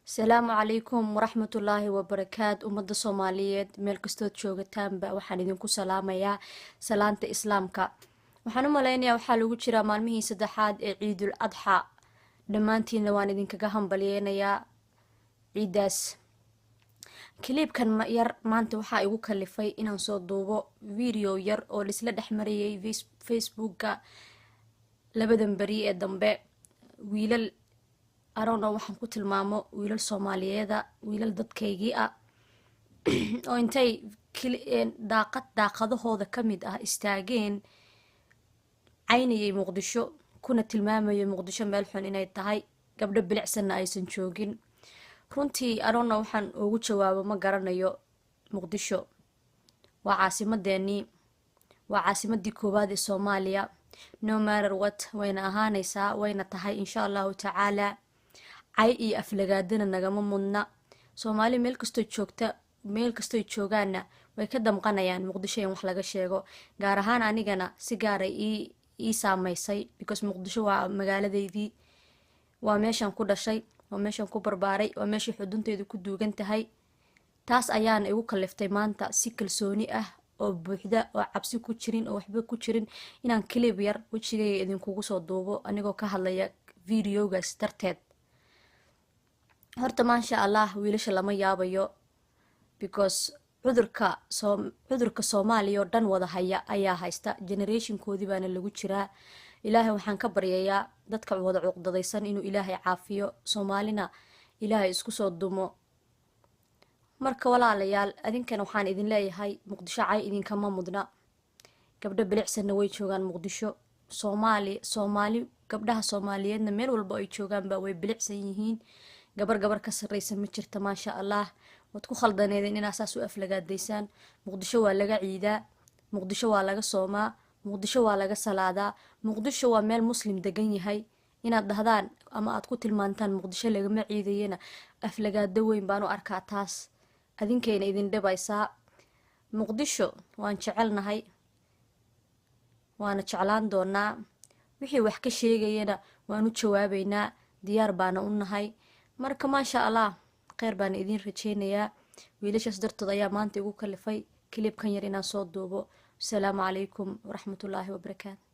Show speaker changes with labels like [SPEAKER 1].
[SPEAKER 1] السلام عليكم ورحمة الله وبركاته أمد الصوماليات ميل كستود جوجتان با waxaan idinku salaamayaa salaanta islaamka waxaan u maleynayaa waxaa lagu jiraa maalmihii saddexaad ee ciidul adxa dhammaantiinna waan idinkaga hambaliyeynayaa ciidaas kiliibkan yar maanta waxaa igu kalifay inaan soo duubo video yar oo lisla dhexmariyay facebooka labadan bari ee dambe wiilal arona waxaan ku tilmaamo wiilal Soomaaliyeeda wiilal dadkaygii ah oo intay daaqadahooda kamid ah istaageen caynayay Muqdisho kuna tilmaamayo Muqdisho meel xun inay tahay gabdho bilicsan aysan joogin runtii arona waxaan ugu jawaabo ma garanayo Muqdisho waa caasimadii koowaad ee Soomaaliya no matter what wayna ahaanaysaa wayna tahay insha Allah ta'ala ay iyo aflagaadana nagama mudna Soomaali meel kasto joogaana way ka damqanayaan Muqdisho in wax laga sheego gaar ahaan anigana si gaar ah ii saameysay because Muqdisho waa magaaladeydii waa meeshan ku dhashay waa meeshan ku barbaaray waa meeshii xudunteedu ku duugan tahay taas ayaan igu kaliftay maanta si kalsooni ah oo buuxda oo cabsi ku jirin oo waxba ku jirin inaan clip yar wajigayga idinkugu soo duubo anigoo ka hadlaya videogaas darteed horta maasha Allah wiilasha lama yaabayo because cudurka Soomaaliya oo dhan wada haya ayaa haysta generationkoodii baana lagu jiraa Ilaahay waxaan ka baryayaa dadka wada cuqdadaysan inuu Ilaahay caafiyo Soomaalina Ilaahay isku soo dumo marka walaalayaal adinkana waxaan idin leeyahay Muqdisho ay idinkama mudna gabdho bilicsan way joogan Muqdisho Soomaali gabdhaha Soomaaliyeedna meel walba ay joogan ba way bilicsan yihiin gabar ka sareysa ma jirta ma sha Allah wad ku khaldaneedeen in asaas u aflagaadeysaan Muqdisho waa laga ciidaa Muqdisho waa laga soomaa Muqdisho waa laga salaadaa Muqdisho waa meel muslim degan yahay inaad dhahdaan ama aad ku tilmaantaan Muqdisho lagama ciidayna aflagaado weyn baan u arkaa taas adinkeena idin dhabaysaa Muqdisho waan jecelnahay waana jeclaan doonaa wixii wax ka sheegayna waan u jawaabaynaa diyaar baana u nahay marka ma sha Allah khayr baan idin rajeynayaa wiilashaas dartood ayaa maanta igu kalifay clipkan yar inaan soo duubo. Assalamu alaykum wa rahmatullahi wa barakatuh.